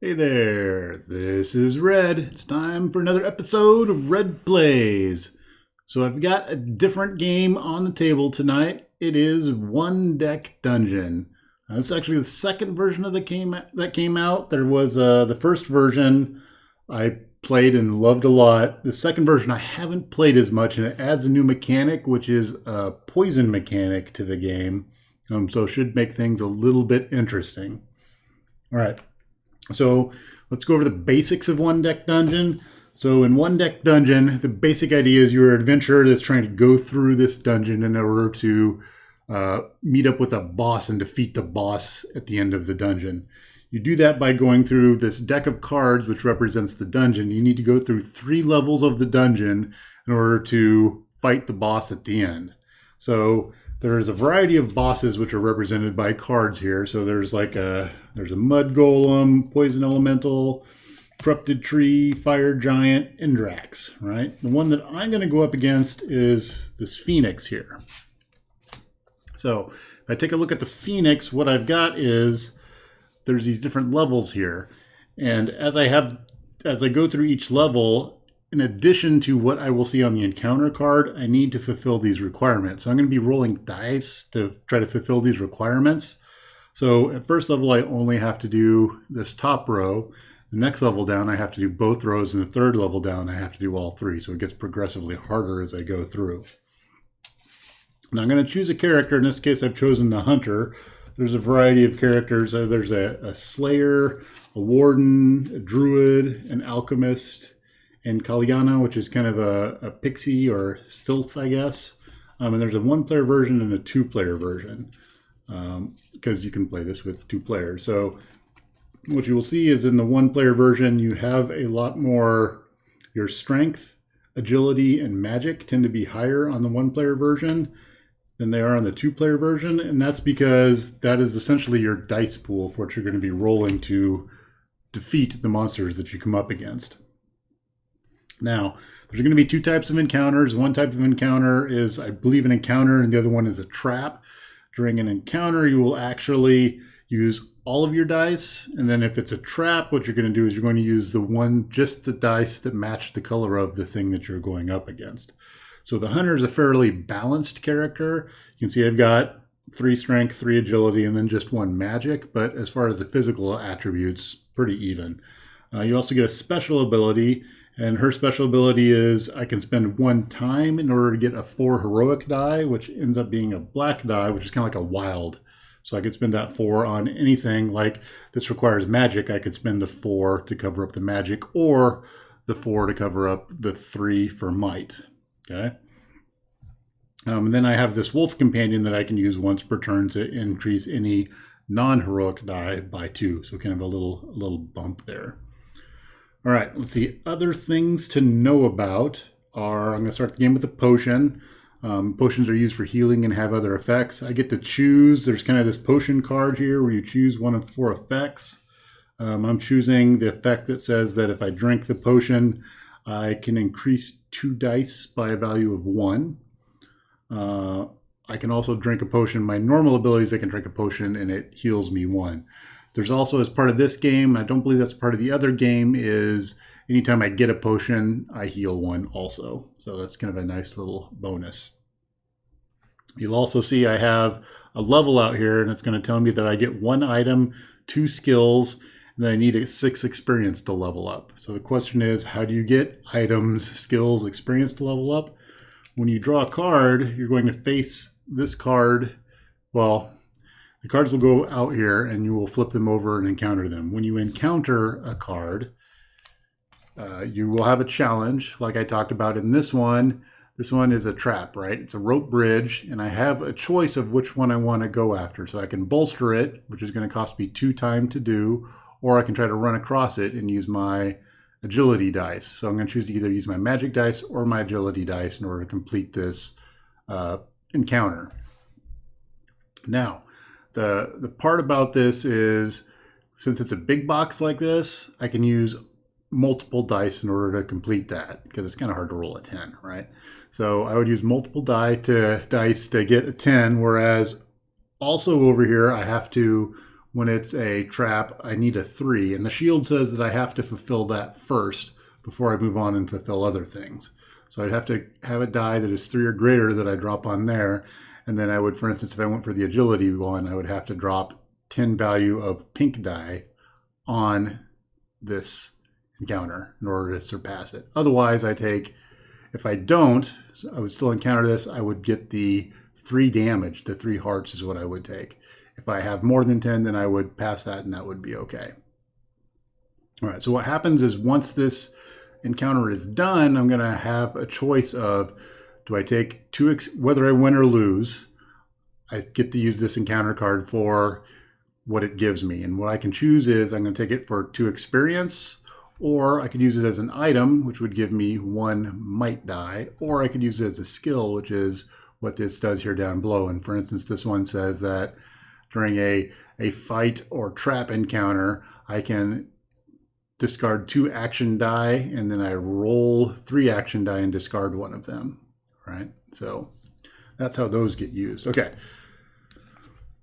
Hey there, this is Red. It's time for another episode of Red Plays. So I've got a different game on the table tonight. It is One Deck Dungeon. This is actually the second version of the game that came out. There was the first version I played and loved a lot. The second version I haven't played as much, and it adds a new mechanic, which is a poison mechanic to the game. So it should make things a little bit interesting. All right. So let's go over the basics of One Deck Dungeon. So in One Deck Dungeon, the basic idea is you're an adventurer that's trying to go through this dungeon in order to meet up with a boss and defeat the boss at the end of the dungeon. You do that by going through this deck of cards, which represents the dungeon. You need to go through 3 levels of the dungeon in order to fight the boss at the end. So there's a variety of bosses which are represented by cards here. So there's a mud golem, poison elemental, corrupted tree, fire giant, and Drax, right? The one that I'm going to go up against is this Phoenix here. So if I take a look at the Phoenix, what I've got is there's these different levels here. And as I go through each level, in addition to what I will see on the encounter card, I need to fulfill these requirements. So I'm going to be rolling dice to try to fulfill these requirements. So at first level, I only have to do this top row. The next level down, I have to do both rows. And the third level down, I have to do all 3. So it gets progressively harder as I go through. Now I'm going to choose a character. In this case, I've chosen the Hunter. There's a variety of characters. There's a Slayer, a Warden, a Druid, an Alchemist, and Kalyana, which is kind of a pixie or sylph, I guess. And there's a 1-player version and a 2-player version, because you can play this with 2 players. So what you will see is in the 1-player version, you have a lot more, your strength, agility, and magic tend to be higher on the 1-player version than they are on the 2-player version. And that's because that is essentially your dice pool for what you're going to be rolling to defeat the monsters that you come up against. Now, there's going to be 2 types of encounters. One type of encounter is, I believe, an encounter, and the other one is a trap. During an encounter, you will actually use all of your dice, and then if it's a trap, what you're going to do is you're going to use just the dice that match the color of the thing that you're going up against. So the Hunter is a fairly balanced character. You can see I've got 3 strength, 3 agility, and then just 1 magic, but as far as the physical attributes, pretty even. You also get a special ability. And her special ability is I can spend 1 time in order to get a 4 heroic die, which ends up being a black die, which is kind of like a wild. So I could spend that 4 on anything. Like this requires magic. I could spend the 4 to cover up the magic, or the 4 to cover up the 3 for might. Okay. And then I have this wolf companion that I can use once per turn to increase any non-heroic die by 2. So kind of a little bump there. All right, let's see. Other things to know about are, I'm going to start the game with a potion. Potions are used for healing and have other effects. I get to choose. There's kind of this potion card here where you choose one of 4 effects. I'm choosing the effect that says that if I drink the potion, I can increase 2 dice by a value of 1. I can also drink a potion. My normal abilities, I can drink a potion and it heals me 1. There's also, as part of this game, I don't believe that's part of the other game, is anytime I get a potion, I heal 1 also. So that's kind of a nice little bonus. You'll also see I have a level out here, and it's going to tell me that I get 1 item, 2 skills, and then I need a 6 experience to level up. So the question is, how do you get items, skills, experience to level up? When you draw a card, you're going to face this card. Well, the cards will go out here and you will flip them over and encounter them. When you encounter a card, you will have a challenge like I talked about in this one. This one is a trap, right? It's a rope bridge, and I have a choice of which one I want to go after. So I can bolster it, which is going to cost me 2 time to do, or I can try to run across it and use my agility dice. So I'm going to choose to either use my magic dice or my agility dice in order to complete this encounter. Now, the part about this is, since it's a big box like this, I can use multiple dice in order to complete that, because it's kind of hard to roll a 10, right? So I would use multiple dice to get a 10, whereas also over here I have to when it's a trap, I need a 3. And the shield says that I have to fulfill that first before I move on and fulfill other things. So I'd have to have a die that is 3 or greater that I drop on there. And then I would, for instance, if I went for the agility one, I would have to drop 10 value of pink die on this encounter in order to surpass it. Otherwise, if I don't, I would still encounter this, I would get the 3 damage. The 3 hearts is what I would take. If I have more than 10, then I would pass that and that would be okay. All right, so what happens is once this encounter is done, I'm going to have a choice of, do I take whether I win or lose, I get to use this encounter card for what it gives me. And what I can choose is I'm going to take it for 2 experience, or I could use it as an item, which would give me 1 might die, or I could use it as a skill, which is what this does here down below. And for instance, this one says that during a fight or trap encounter, I can discard 2 action die, and then I roll 3 action die and discard one of them, right? So that's how those get used. Okay.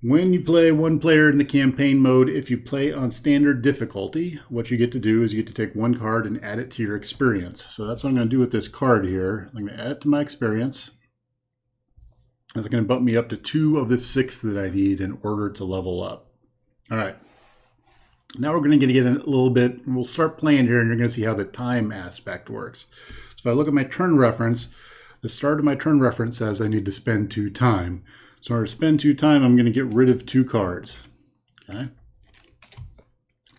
When you play one player in the campaign mode, if you play on standard difficulty, what you get to do is you get to take 1 card and add it to your experience. So that's what I'm going to do with this card here. I'm going to add it to my experience. That's going to bump me up to 2 of the 6 that I need in order to level up. All right. Now we're going to get a little bit, and we'll start playing here, and you're going to see how the time aspect works. So if I look at my turn reference, the start of my turn reference says I need to spend 2 time. So in order to spend 2 time, I'm going to get rid of 2 cards. Okay.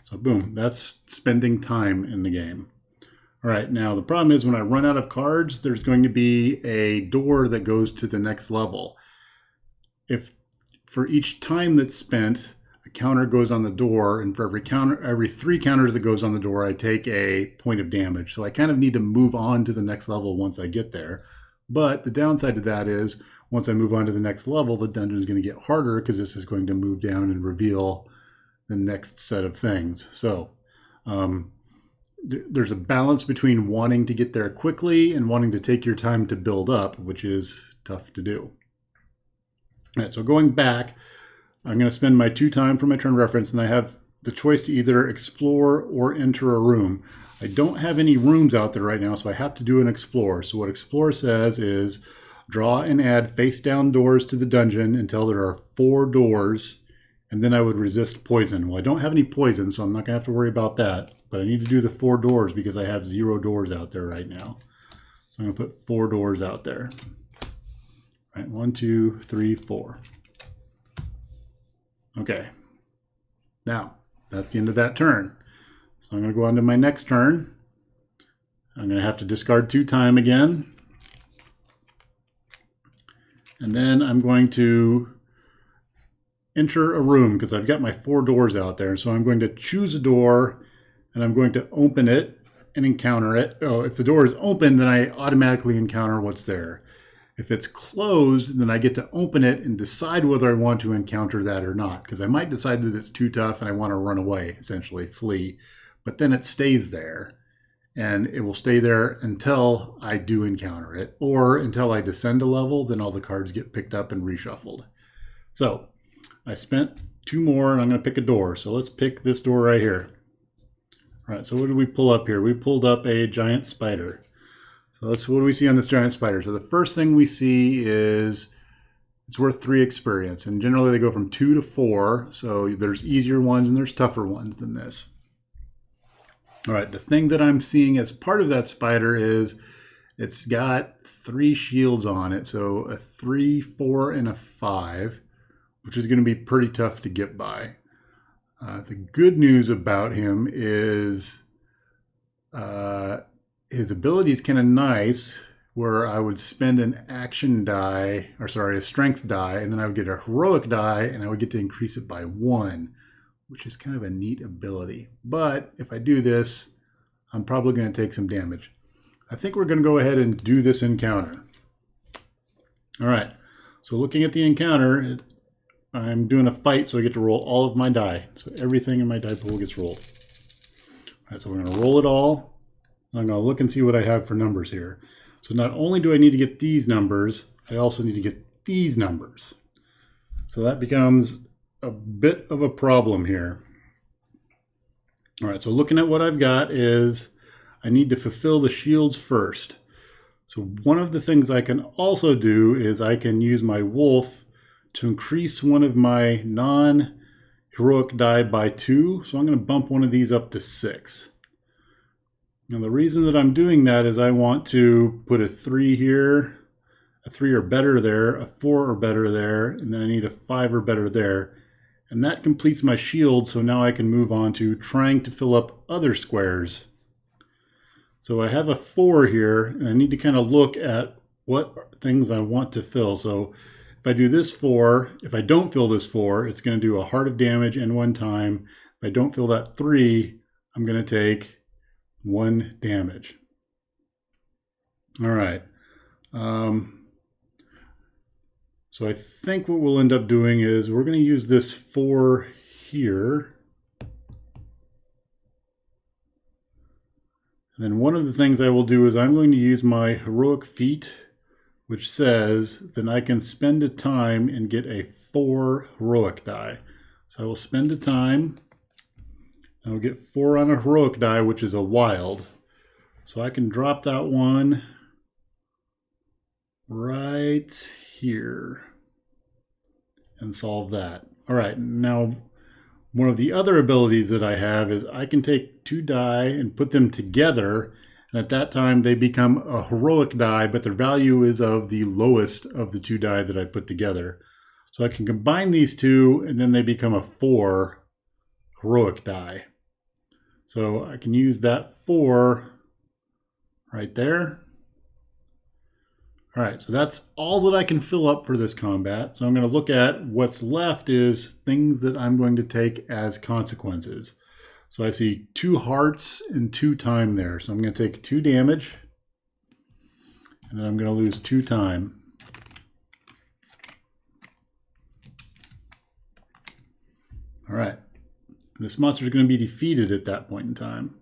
So boom, that's spending time in the game. All right, now the problem is when I run out of cards, there's going to be a door that goes to the next level. If for each time that's spent, a counter goes on the door, and for every 3 counters that goes on the door, I take a point of damage. So I kind of need to move on to the next level once I get there. But the downside to that is once I move on to the next level, the dungeon is going to get harder because this is going to move down and reveal the next set of things. So there's a balance between wanting to get there quickly and wanting to take your time to build up, which is tough to do. All right, so going back, I'm going to spend my 2 time for my turn reference, and I have the choice to either explore or enter a room. I don't have any rooms out there right now, so I have to do an explore. So what explore says is draw and add face down doors to the dungeon until there are 4 doors, and then I would resist poison. Well, I don't have any poison, so I'm not going to have to worry about that. But I need to do the 4 doors because I have 0 doors out there right now. So I'm going to put 4 doors out there. All right, 1, 2, 3, 4. Okay. Now, that's the end of that turn. So I'm going to go on to my next turn. I'm going to have to discard 2 time again. And then I'm going to enter a room because I've got my 4 doors out there. So I'm going to choose a door, and I'm going to open it and encounter it. Oh, if the door is open, then I automatically encounter what's there. If it's closed, then I get to open it and decide whether I want to encounter that or not, because I might decide that it's too tough and I want to run away, essentially flee. But then it stays there, and it will stay there until I do encounter it, or until I descend a level, then all the cards get picked up and reshuffled. So I spent 2 more, and I'm going to pick a door. So let's pick this door right here. All right, so what did we pull up here? We pulled up a giant spider. So what do we see on this giant spider? So the first thing we see is it's worth 3 experience. And generally they go from 2 to 4. So there's easier ones and there's tougher ones than this. All right, the thing that I'm seeing as part of that spider is it's got 3 shields on it. So a 3, 4, and a 5, which is going to be pretty tough to get by. The good news about him is his ability is kind of nice, where I would spend an action die, or sorry, a strength die, and then I would get a heroic die, and I would get to increase it by 1, which is kind of a neat ability. But if I do this, I'm probably going to take some damage. I think we're going to go ahead and do this encounter. All right, so looking at the encounter, I'm doing a fight, so I get to roll all of my die. So everything in my die pool gets rolled. All right, so we're going to roll it all. I'm going to look and see what I have for numbers here. So not only do I need to get these numbers, I also need to get these numbers. So that becomes a bit of a problem here. All right, so looking at what I've got is I need to fulfill the shields first. So one of the things I can also do is I can use my wolf to increase one of my non-heroic die by 2. So I'm going to bump one of these up to 6. Now the reason that I'm doing that is I want to put a 3 here, a 3 or better there, a 4 or better there, and then I need a 5 or better there. And that completes my shield, so now I can move on to trying to fill up other squares. So I have a 4 here, and I need to kind of look at what things I want to fill. So if I do this 4, if I don't fill this 4, it's going to do a heart of damage and 1 time. If I don't fill that 3, I'm going to take 1 damage. All right. So I think what we'll end up doing is we're going to use this 4 here. And then one of the things I will do is I'm going to use my heroic feat, which says that I can spend a time and get a 4 heroic die. So I will spend a time and I'll get 4 on a heroic die, which is a wild. So I can drop that one right here and solve that. All right, now one of the other abilities that I have is I can take 2 die and put them together, and at that time they become a heroic die, but their value is of the lowest of the 2 die that I put together. So I can combine these 2 and then they become a 4 heroic die. So I can use that 4 right there. All right, so that's all that I can fill up for this combat. So I'm going to look at what's left is things that I'm going to take as consequences. So I see 2 hearts and 2 time there. So I'm going to take 2 damage, and then I'm going to lose 2 time. All right, this monster is going to be defeated at that point in time.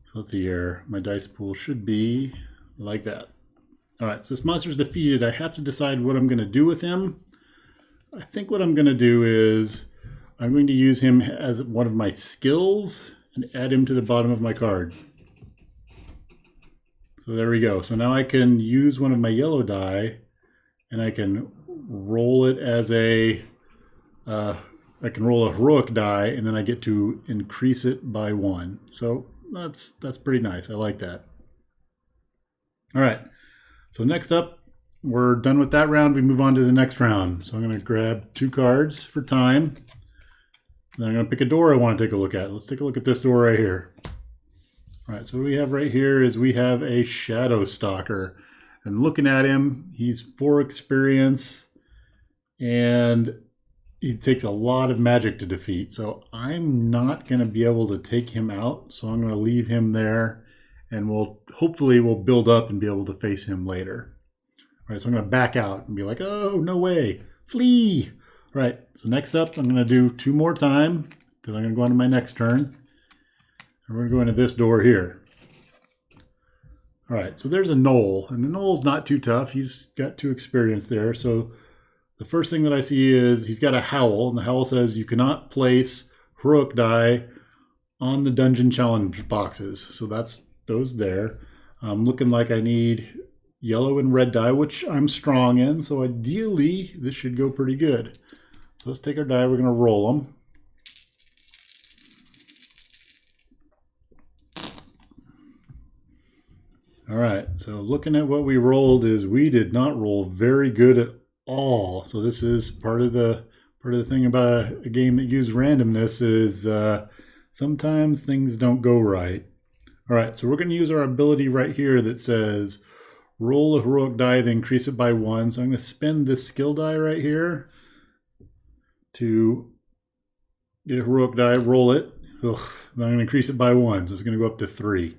So let's see here. My dice pool should be like that. All right, so this monster is defeated. I have to decide what I'm going to do with him. I think what I'm going to do is I'm going to use him as one of my skills and add him to the bottom of my card. So there we go. So now I can use one of my yellow die and I can roll it as a, I can roll a heroic die and then I get to increase it by 1. So that's pretty nice. I like that. All right. So next up, we're done with that round. We move on to the next round. So I'm going to grab 2 cards for time. Then I'm going to pick a door I want to take a look at. Let's take a look at this door right here. All right, so what we have right here is we have a Shadow Stalker. And looking at him, he's 4 experience and he takes a lot of magic to defeat. So I'm not going to be able to take him out. So I'm going to leave him there. And hopefully we'll build up and be able to face him later. All right, so I'm going to back out and be like, oh, no way, flee. All right, so next up, I'm going to do 2 more time because I'm going to go on to my next turn. And we're going to go into this door here. All right, so there's a Gnoll, and the Gnoll's not too tough. He's got 2 experience there. So the first thing that I see is he's got a Howl, and the Howl says you cannot place heroic die on the dungeon challenge boxes. So that's those there. Looking like I need yellow and red die, which I'm strong in, so ideally this should go pretty good. So let's take our die, we're going to roll them. All right, so looking at what we rolled is we did not roll very good at all. So this is part of the thing about a game that uses randomness is sometimes things don't go right. All right, so we're going to use our ability right here that says roll a heroic die, then increase it by 1. So I'm going to spend this skill die right here to get a heroic die, roll it. Ugh, I'm going to increase it by 1, so it's going to go up to 3.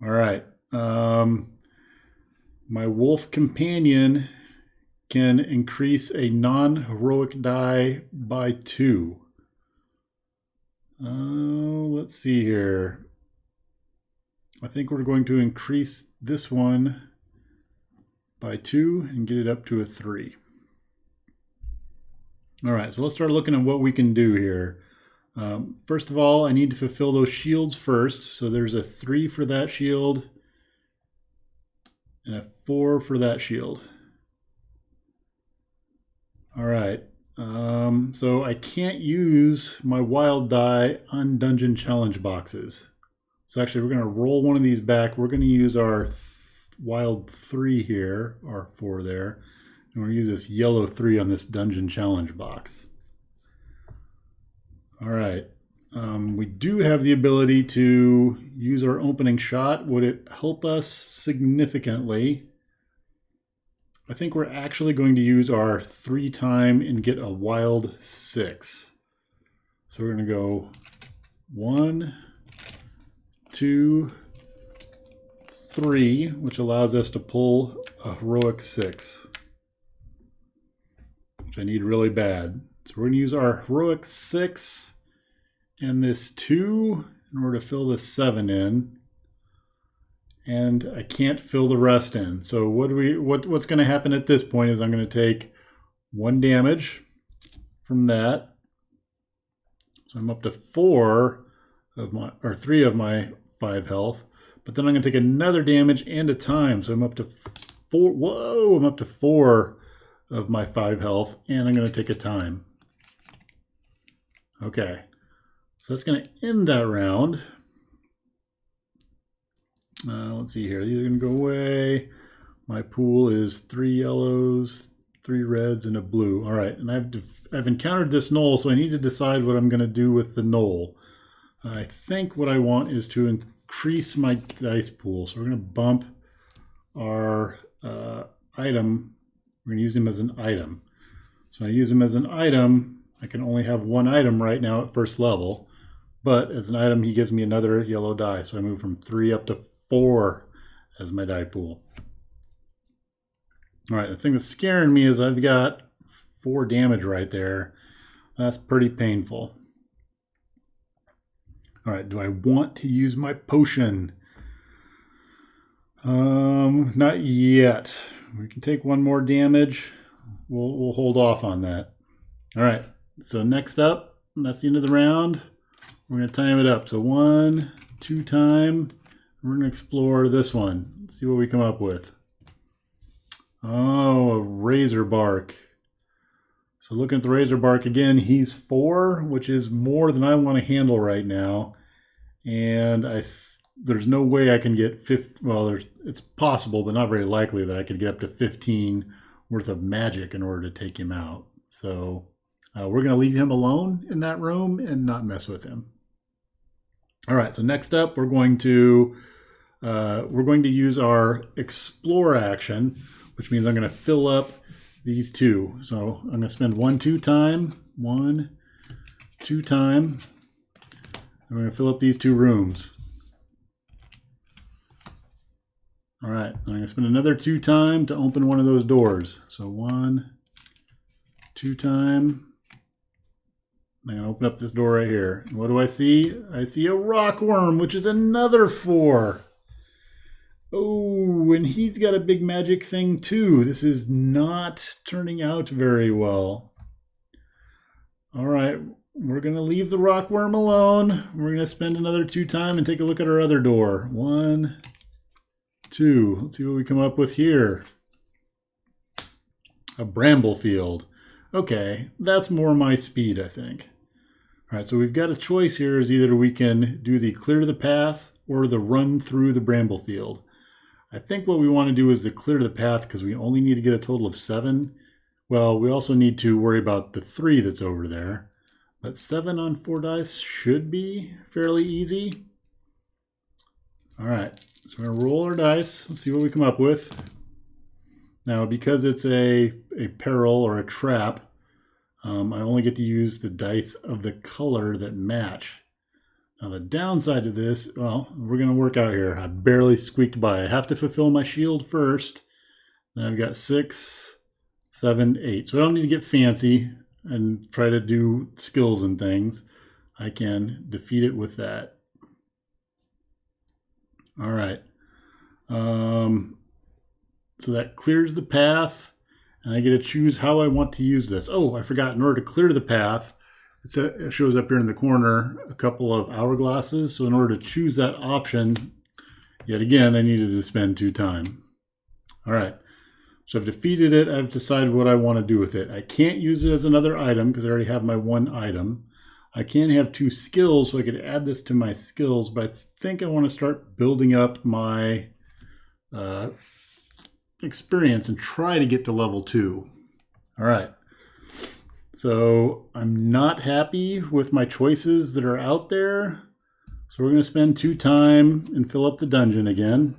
All right. My wolf companion can increase a non-heroic die by 2. Let's see here. I think we're going to increase this one by 2 and get it up to a 3. All right, so let's start looking at what we can do here. First of all, I need to fulfill those shields first. So there's a 3 for that shield and a 4 for that shield. All right, so I can't use my wild die on dungeon challenge boxes. So actually, we're going to roll one of these back. We're going to use our wild 3 here, our 4 there. And we're going to use this yellow 3 on this dungeon challenge box. All right. We do have the ability to use our opening shot. Would it help us significantly? I think we're actually going to use our 3 time and get a wild 6. So we're going to go 1, 2, 3, which allows us to pull a heroic 6, which I need really bad. So we're going to use our heroic 6 and this 2 in order to fill the 7 in. And I can't fill the rest in. So what's going to happen at this point is I'm going to take 1 damage from that. So I'm up to 4 of my, or 3 of my 5 health. But then I'm going to take another damage and a time. So I'm up to 4. Whoa, I'm up to 4 of my 5 health, and I'm going to take a time. Okay, so that's going to end that round. Let's see here. These are going to go away. My pool is 3 yellows, 3 reds, and a blue. All right, and I've encountered this knoll, so I need to decide what I'm going to do with the knoll. I think what I want is to increase my dice pool. So we're going to bump our item. We're going to use him as an item. So I use him as an item. I can only have 1 item right now at first level. But as an item, he gives me another yellow die. So I move from 3 up to 4 as my die pool. All right, the thing that's scaring me is I've got 4 damage right there. That's pretty painful. All right, do I want to use my potion? Not yet. We can take 1 more damage. We'll hold off on that. All right, so next up, that's the end of the round. We're going to time it up. So 1, 2 time. We're going to explore this one. Let's see what we come up with. Oh, a razor bark. So looking at the razor bark again, he's 4, which is more than I want to handle right now. And there's no way I can get 50. Well, it's possible, but not very likely that I could get up to 15 worth of magic in order to take him out. So we're going to leave him alone in that room and not mess with him. All right. So next up, we're going to use our explore action, which means I'm going to fill up these 2. So I'm going to spend 1, 2 time, 1, 2 time. I'm going to fill up these 2 rooms. All right, I'm going to spend another 2 time to open one of those doors. So 1, 2 time. I'm going to open up this door right here. And what do I see? I see a rock worm, which is another 4. Oh, and he's got a big magic thing too. This is not turning out very well. All right, we're going to leave the rock worm alone. We're going to spend another 2 time and take a look at our other door. 1, 2. Let's see what we come up with here. A bramble field. Okay, that's more my speed, I think. All right, so we've got a choice here. Is either we can do the clear the path or the run through the bramble field. I think what we want to do is the clear the path because we only need to get a total of 7. Well, we also need to worry about the 3 that's over there. But 7 on 4 dice should be fairly easy. All right, so we're going to roll our dice. Let's see what we come up with. Now, because it's a peril or a trap, I only get to use the dice of the color that match. Now, the downside to this, well, we're going to work out here. I barely squeaked by. I have to fulfill my shield first. Then I've got 6, 7, 8. So I don't need to get fancy and try to do skills and things. I can defeat it with that. All right. So that clears the path. And I get to choose how I want to use this. Oh, I forgot, in order to clear the path, it shows up here in the corner a couple of hourglasses. So in order to choose that option, yet again, I needed to spend 2 time. All right, so I've defeated it. I've decided what I want to do with it. I can't use it as another item because I already have my 1 item. I can have 2 skills, so I could add this to my skills, but I think I want to start building up my experience and try to get to level 2. All right. So I'm not happy with my choices that are out there. So we're going to spend 2 time and fill up the dungeon again.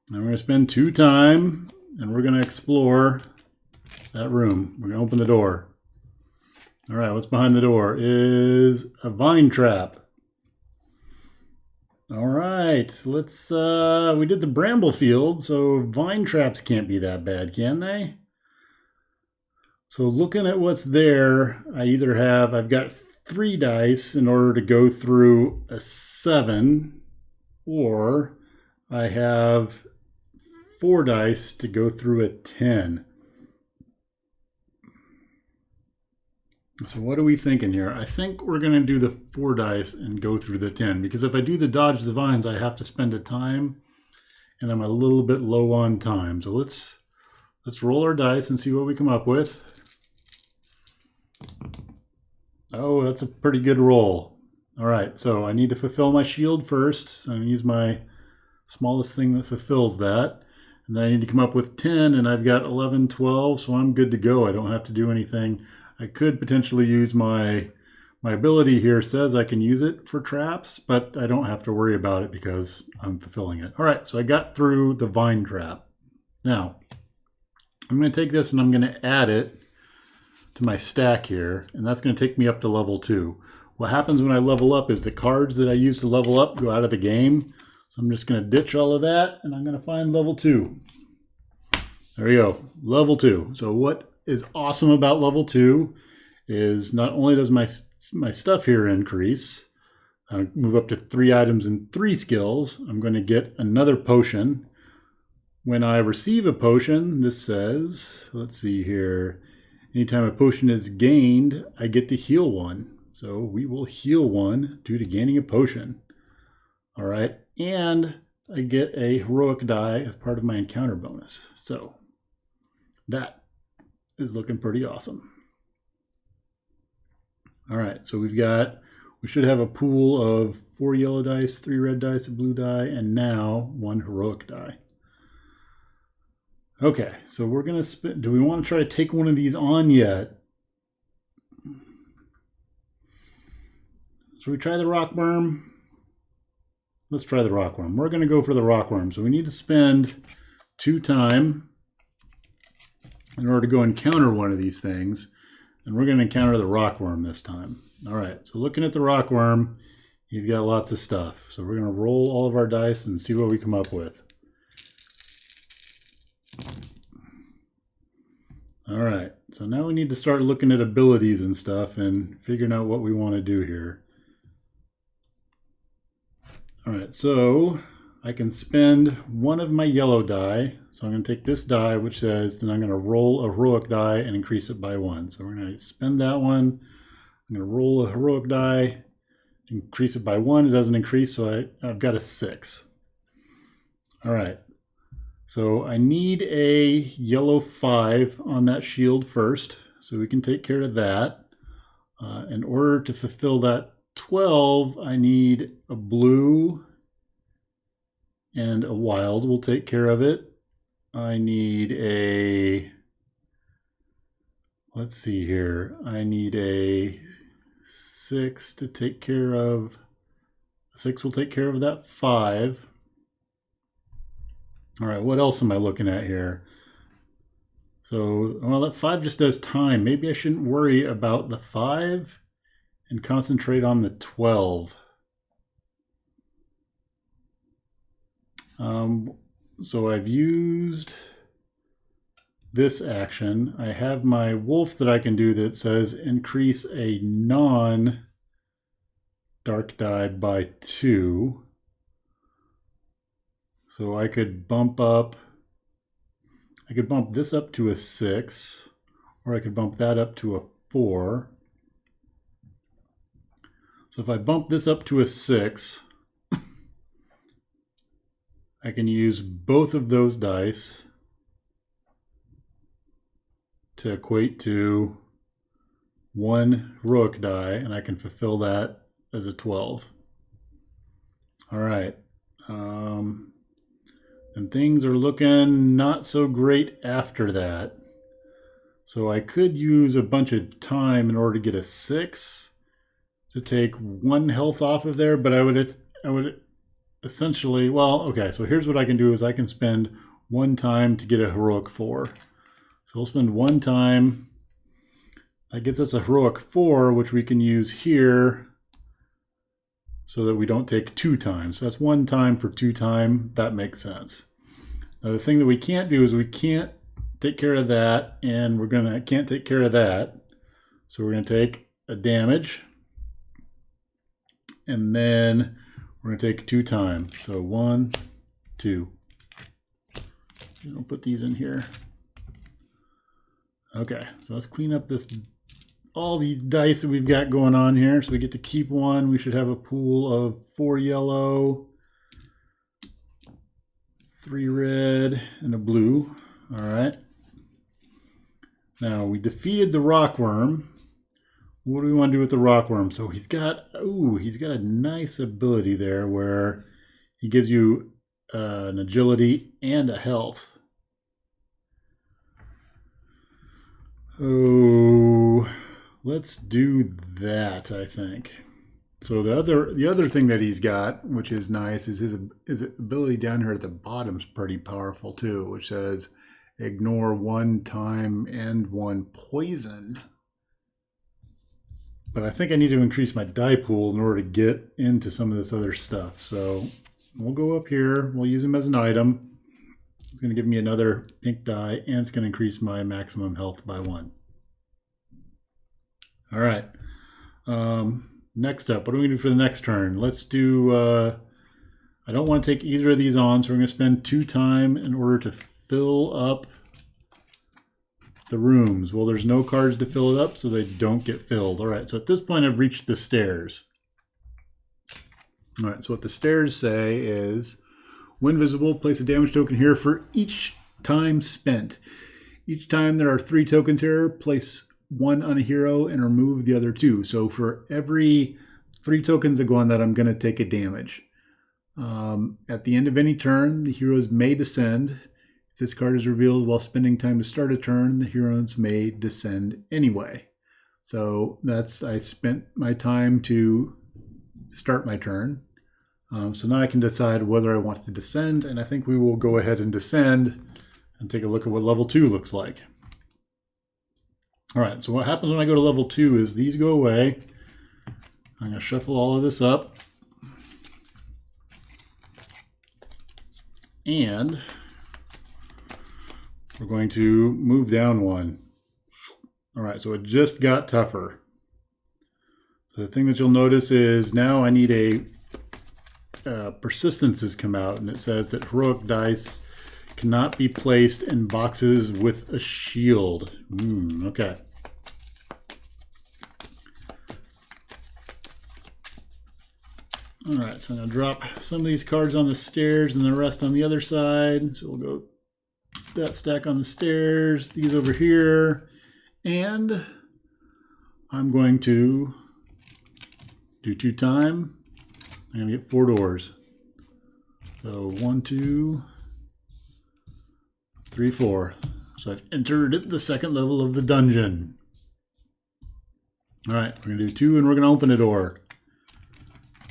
And we're going to spend 2 time and we're going to explore that room. We're going to open the door. All right, what's behind the door is a vine trap. All right, let's, we did the bramble field, so vine traps can't be that bad, can they? So looking at what's there, I've got 3 dice in order to go through a 7, or I have 4 dice to go through a 10. So what are we thinking here? I think we're going to do the 4 dice and go through the 10, because if I do the dodge the vines, I have to spend a time, and I'm a little bit low on time. So let's roll our dice and see what we come up with. Oh, that's a pretty good roll. All right, so I need to fulfill my shield first. So I'm going to use my smallest thing that fulfills that. And then I need to come up with 10, and I've got 11, 12, so I'm good to go. I don't have to do anything. I could potentially use my ability here says I can use it for traps, but I don't have to worry about it because I'm fulfilling it. All right, so I got through the vine trap. Now, I'm going to take this and I'm going to add it to my stack here, and that's going to take me up to level 2. What happens when I level up is the cards that I use to level up go out of the game. So I'm just going to ditch all of that, and I'm going to find level 2. There we go, level 2. So what is awesome about level 2 is not only does my stuff here increase, I move up to 3 items and 3 skills, I'm going to get another potion. When I receive a potion, this says, let's see here, anytime a potion is gained, I get to heal 1. So we will heal 1 due to gaining a potion. All right, and I get a heroic die as part of my encounter bonus. So that is looking pretty awesome. All right, so we should have a pool of 4 yellow dice, 3 red dice, a blue die, and now 1 heroic die. Okay, so we're gonna spin. Do we want to try to take one of these on yet? Should we try the rock worm? Let's try the rock worm. We're gonna go for the rock worm. So we need to spend 2 time in order to go encounter one of these things. And we're going to encounter the rock worm this time. All right, so looking at the rock worm, he's got lots of stuff. So we're going to roll all of our dice and see what we come up with. All right, so now we need to start looking at abilities and stuff and figuring out what we want to do here. All right, so I can spend 1 of my yellow die. So I'm going to take this die, which says, then I'm going to roll a heroic die and increase it by 1. So we're going to spend that one. I'm going to roll a heroic die, increase it by 1. It doesn't increase, so I've got a 6. All right. So I need a yellow 5 on that shield first, so we can take care of that. In order to fulfill that 12, I need a blue and a wild will take care of it. I need a, let's see here, I need a 6 to take care of, 6 will take care of that 5. All right, what else am I looking at here? So, well, that 5 just does time. Maybe I shouldn't worry about the 5 and concentrate on the 12. So I've used this action. I have my wolf that I can do that says increase a non-dark die by 2. So I could bump this up to a 6, or I could bump that up to a 4. So if I bump this up to a 6, I can use both of those dice to equate to 1 heroic die, and I can fulfill that as a 12. All right. And things are looking not so great after that. So I could use a bunch of time in order to get a 6 to take 1 health off of there, but I would essentially, well, okay, so here's what I can do is I can spend 1 time to get a heroic 4. So we'll spend 1 time. That gets us a heroic 4, which we can use here so that we don't take 2 times. So that's 1 time for 2 time. That makes sense. Now the thing that we can't do is we can't take care of that, and can't take care of that. So we're gonna take a damage, and then we're gonna take 2 time. So 1, 2. I'll put these in here. Okay, so let's clean up all these dice that we've got going on here. So we get to keep 1. We should have a pool of 4 yellow, 3 red, and a blue. All right. Now we defeated the rockworm. What do we want to do with the rockworm? So he's got a nice ability there where he gives you an agility and a health. Oh, let's do that, I think. So the other thing that he's got, which is nice, is his ability down here at the bottom is pretty powerful too, which says ignore 1 time and 1 poison. But I think I need to increase my die pool in order to get into some of this other stuff. So we'll go up here. We'll use him as an item. It's going to give me another pink die, and it's going to increase my maximum health by 1. All right. Next up, what are we going to do for the next turn? Let's do, I don't want to take either of these on, so we're going to spend 2 time in order to fill up the rooms. Well, there's no cards to fill it up, so they don't get filled. All right, so at this point, I've reached the stairs. All right, so what the stairs say is, when visible, place a damage token here for each time spent. Each time there are 3 tokens here, place 1 on a hero and remove the other 2. So for every 3 tokens that go on that, I'm going to take a damage. At the end of any turn, the heroes may descend. If this card is revealed while spending time to start a turn, the heroes may descend anyway. So I spent my time to start my turn. So now I can decide whether I want to descend, and I think we will go ahead and descend and take a look at what level 2 looks like. All right, so what happens when I go to level 2 is these go away. I'm going to shuffle all of this up. And we're going to move down 1. All right, so it just got tougher. So the thing that you'll notice is now I need a persistence has come out, and it says that heroic dice cannot be placed in boxes with a shield. Okay. All right, so I'm going to drop some of these cards on the stairs and the rest on the other side. So we'll go that stack on the stairs, these over here, and I'm going to do 2 time. I'm going to get 4 doors. So 1, 2, 3, 4. So I've entered the 2nd level of the dungeon. All right, we're going to do 2 and we're going to open a door.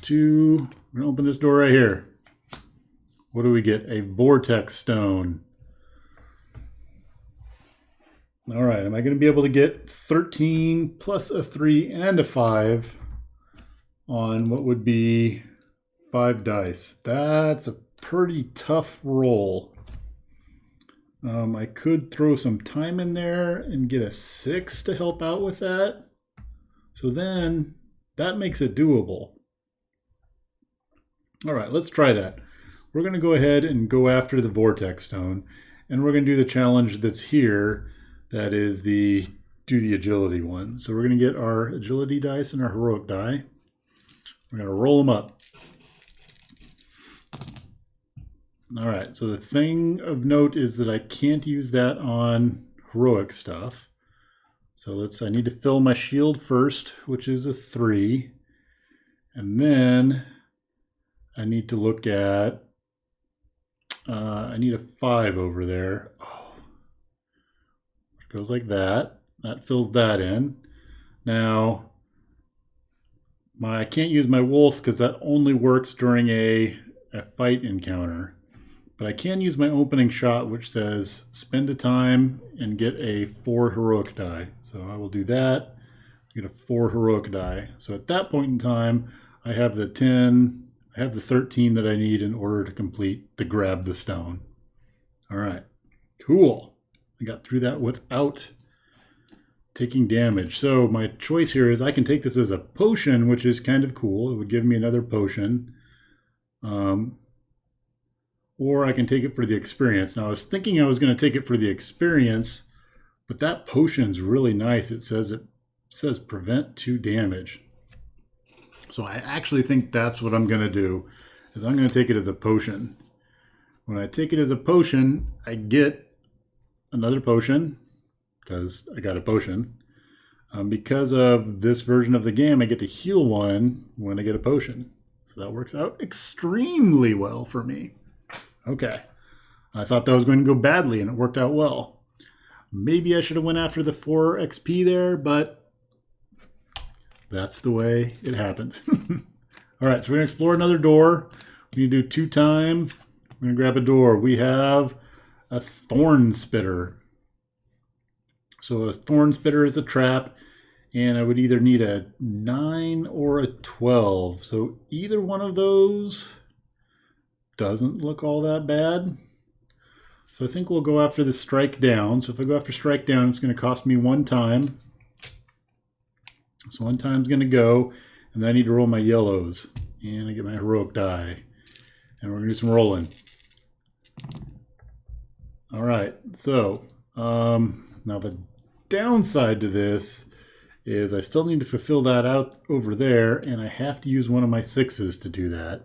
2, we're going to open this door right here. What do we get? A vortex stone. All right, am I going to be able to get 13 plus a 3 and a 5 on what would be 5 dice? That's a pretty tough roll. I could throw some time in there and get a 6 to help out with that. So then that makes it doable. All right, let's try that. we're going to go ahead and go after the Vortex Stone, and we're going to do the challenge that's here. That is do the agility one. So we're going to get our agility dice and our heroic die. We're going to roll them up. All right, so the thing of note is that I can't use that on heroic stuff. So I need to fill my shield first, which is a 3. And then I need to look at, I need a 5 over there. Oh, it goes like that. That fills that in. Now, I can't use my wolf because that only works during a fight encounter. But I can use my opening shot, which says spend a time and get a 4 heroic die. So I will do that, get a 4 heroic die. So at that point in time, I have the 10, I have the 13 that I need in order to complete the grab the stone. All right, cool. I got through that without taking damage. So my choice here is I can take this as a potion, which is kind of cool. It would give me another potion. Or I can take it for the experience. Now I was thinking I was going to take it for the experience, but that potion's really nice. It says prevent 2 damage. So I actually think that's what I'm going to do, is I'm going to take it as a potion. When I take it as a potion, I get another potion, because I got a potion. Because of this version of the game, I get to heal 1 when I get a potion. So that works out extremely well for me. Okay, I thought that was going to go badly, and it worked out well. Maybe I should have went after the 4 XP there, but that's the way it happened. All right, so we're going to explore another door. We need to do 2 time. We're going to grab a door. We have a thorn spitter. So a thorn spitter is a trap, and I would either need a 9 or a 12. So either one of those doesn't look all that bad. So I think we'll go after the strike down. So if I go after strike down, it's going to cost me 1 time. So 1 time's going to go, and then I need to roll my yellows. And I get my heroic die. And we're going to do some rolling. All right, so now the downside to this is I still need to fulfill that out over there, and I have to use one of my 6s to do that.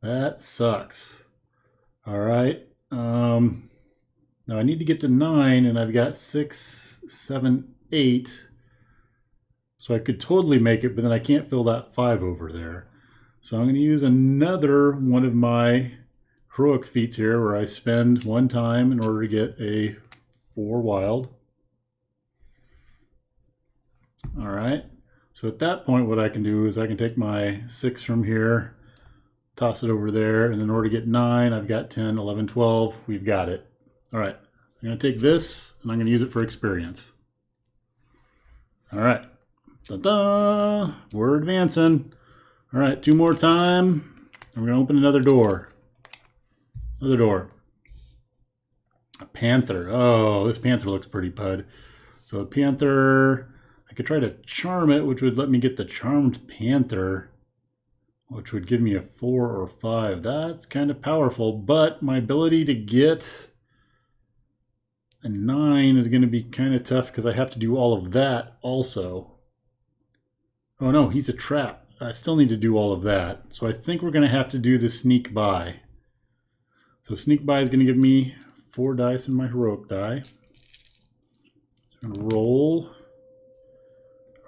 That sucks. All right. Now I need to get to 9, and I've got 6, 7, 8. So I could totally make it, but then I can't fill that 5 over there. So I'm going to use another one of my heroic feats here, where I spend 1 time in order to get a 4 wild. All right. So at that point, what I can do is I can take my 6 from here, toss it over there, and in order to get 9, I've got 10, 11, 12. We've got it. All right, I'm going to take this, and I'm going to use it for experience. All right, ta-da! We're advancing. All right, 2 more time, and we're going to open another door. Another door. A panther. Oh, this panther looks pretty pud. So a panther, I could try to charm it, which would let me get the charmed panther, which would give me a 4 or 5. That's kind of powerful, but my ability to get a 9 is going to be kind of tough because I have to do all of that also. Oh no, he's a trap. I still need to do all of that. So I think we're going to have to do the sneak by. So sneak by is going to give me 4 dice in my heroic die. So I'm going to roll.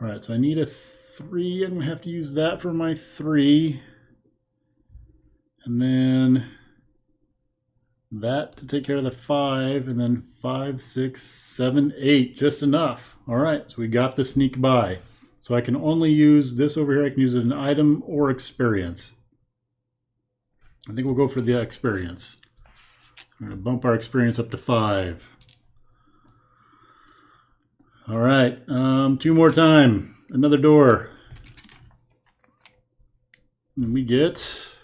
All right, so I need a 3. I'm going to have to use that for my 3. And then that to take care of the 5. And then 5, 6, 7, 8. Just enough. All right, so we got the sneak by. So I can only use this over here. I can use it as an item or experience. I think we'll go for the experience. We're going to bump our experience up to 5. All right, 2 more time. Another door. And we get,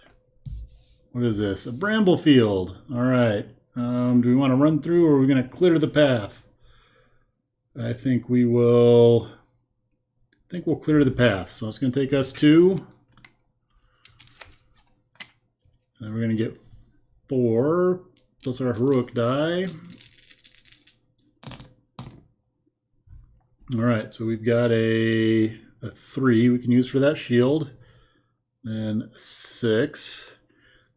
what is this? A bramble field. All right. Do we want to run through, or are we going to clear the path? I think we will. We'll clear the path. So it's going to take us 2. And we're going to get 4 plus our heroic die. All right, so we've got a 3 we can use for that shield, and 6.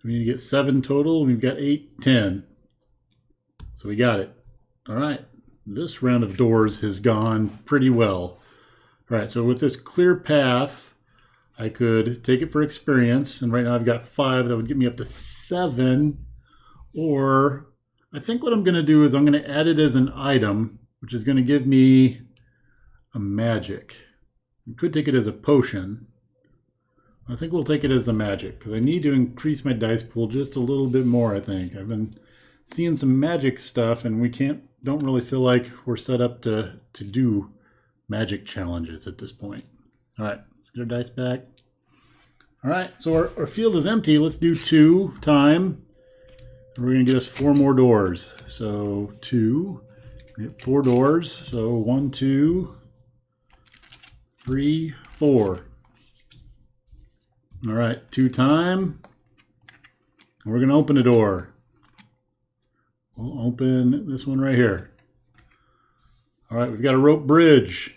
We need to get 7 total. We've got 8, 10. So we got it. All right, this round of doors has gone pretty well. All right, so with this clear path, I could take it for experience, and right now I've got 5. That would get me up to 7. Or I think what I'm going to do is I'm going to add it as an item, which is going to give me a magic. You could take it as a potion. I think we'll take it as the magic because I need to increase my dice pool just a little bit more. I think I've been seeing some magic stuff, and we don't really feel like we're set up to do magic challenges at this point. All right, let's get our dice back. All right, so our field is empty. Let's do 2 time. And we're going to get us 4 more doors. So 2, we get 4 doors. So 1, 2, 3, 4. All right, 2 time. And we're going to open a door. We'll open this one right here. All right, we've got a rope bridge.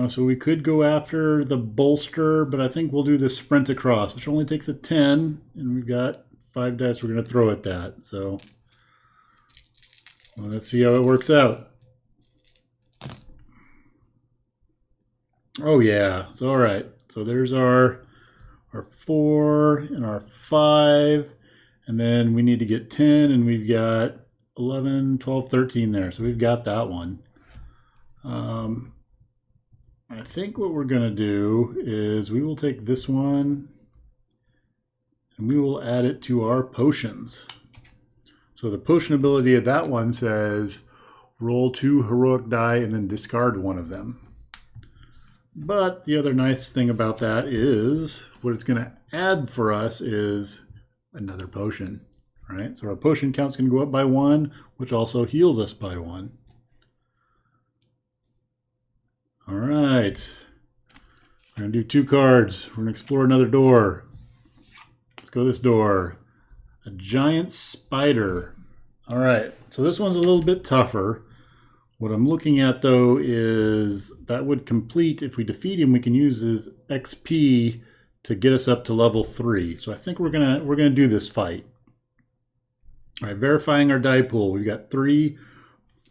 So we could go after the bolster, but I think we'll do the sprint across, which only takes a 10, and we've got 5 dice we're going to throw at that. So well, let's see how it works out. Oh yeah, so all right. So there's our 4 and our 5, and then we need to get 10, and we've got 11, 12, 13 there. So we've got that one. I think what we're going to do is we will take this one and we will add it to our potions. So the potion ability of that one says roll 2 heroic die and then discard one of them. But the other nice thing about that is what it's going to add for us is another potion, right? So our potion count's going to go up by 1, which also heals us by 1. All right, we're going to do 2 cards. We're going to explore another door. Let's go this door. A giant spider. All right, so this one's a little bit tougher. What I'm looking at though is that would complete, if we defeat him, we can use his XP to get us up to level 3. So I think we're gonna do this fight. All right, verifying our die pool. We've got 3,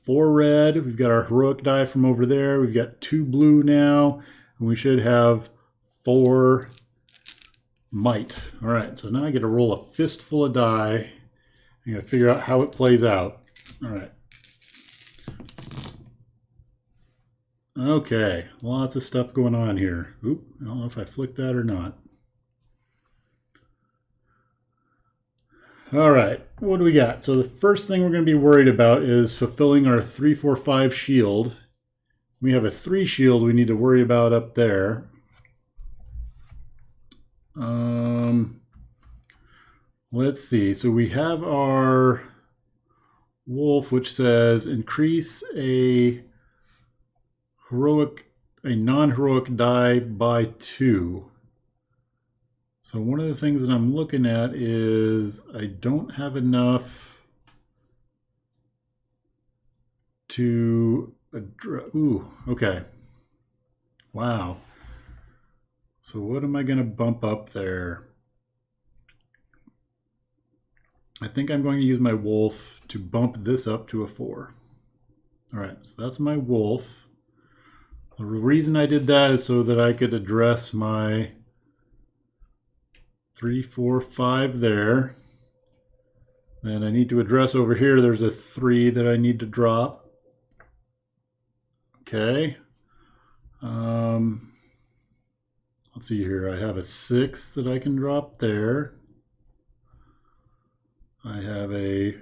4 red. We've got our heroic die from over there. We've got 2 blue now, and we should have 4 might. All right, so now I get to roll a fistful of die. I got to figure out how it plays out. All right. Okay, lots of stuff going on here. Oop, I don't know if I flicked that or not. All right, what do we got? So the first thing we're going to be worried about is fulfilling our 3, 4, 5 shield. We have a 3 shield we need to worry about up there. Let's see. So we have our wolf, which says increase a non-heroic die by 2. So one of the things that I'm looking at is I don't have enough to address. Ooh, okay. Wow. So what am I going to bump up there? I think I'm going to use my wolf to bump this up to a 4. All right, so that's my wolf. The reason I did that is so that I could address my 3, 4, 5 there. Then I need to address over here, there's a 3 that I need to drop. Okay. Let's see here, I have a 6 that I can drop there. I have a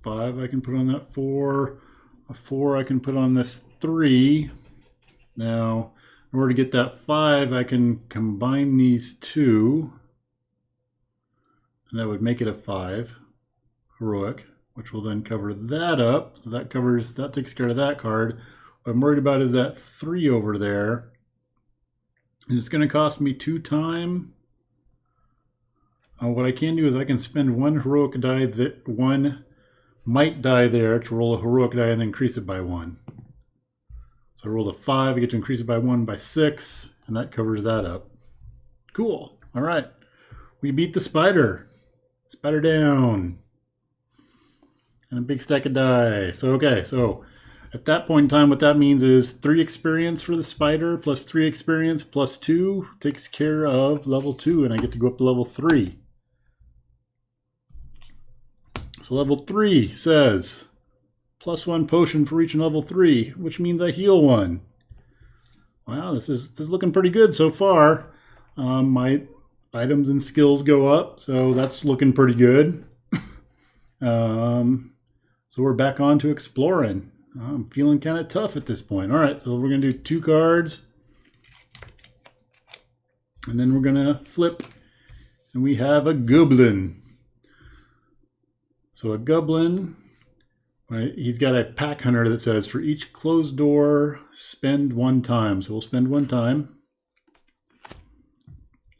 5 I can put on that 4. A 4 I can put on this 3. Now, in order to get that 5, I can combine these 2. And that would make it a 5 heroic, which will then cover that up. So that takes care of that card. What I'm worried about is that 3 over there. And it's going to cost me 2 time. What I can do is I can spend one heroic die, that one might die there, to roll a heroic die and then increase it by 1. So I rolled a 5, I get to increase it by 1 by 6, and that covers that up. Cool. All right. We beat the spider. Spider down. And a big stack of die. So, okay, so at that point in time, what that means is 3 experience for the spider plus 3 experience plus 2 takes care of level 2, and I get to go up to level 3. So level 3 says +1 potion for reaching level 3, which means I heal 1. Wow, this is looking pretty good so far. My items and skills go up, so that's looking pretty good. So we're back on to exploring. I'm feeling kind of tough at this point. All right, so we're going to do 2 cards. And then we're going to flip. And we have a goblin. So a goblin, right, he's got a pack hunter that says, for each closed door, spend 1 time. So we'll spend 1 time.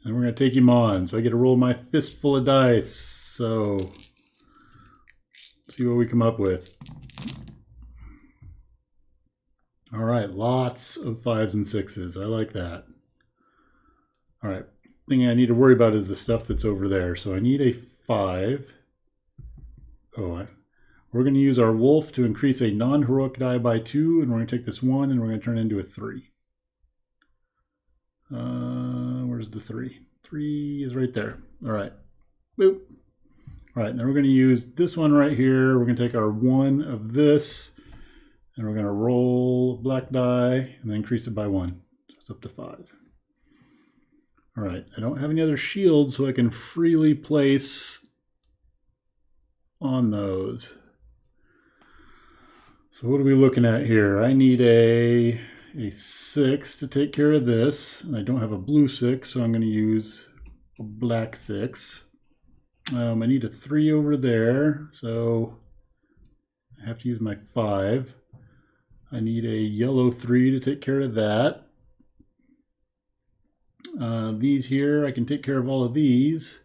And we're going to take him on. So I get to roll my fistful of dice. So see what we come up with. All right, lots of 5s and 6s. I like that. All right, thing I need to worry about is the stuff that's over there. So I need a 5. Oh, we're going to use our wolf to increase a non-heroic die by 2, and we're going to take this 1 and we're going to turn it into a 3. Where's the 3? 3 is right there. All right. Boop. All right, now we're going to use this one right here. We're going to take our 1 of this, and we're going to roll black die and then increase it by 1. So it's up to 5. All right, I don't have any other shields, so I can freely place on those. So what are we looking at here? I need a 6 to take care of this. And I don't have a blue 6, so I'm going to use a black 6. I need a 3 over there, so I have to use my 5. I need a yellow 3 to take care of that. These here, I can take care of all of these.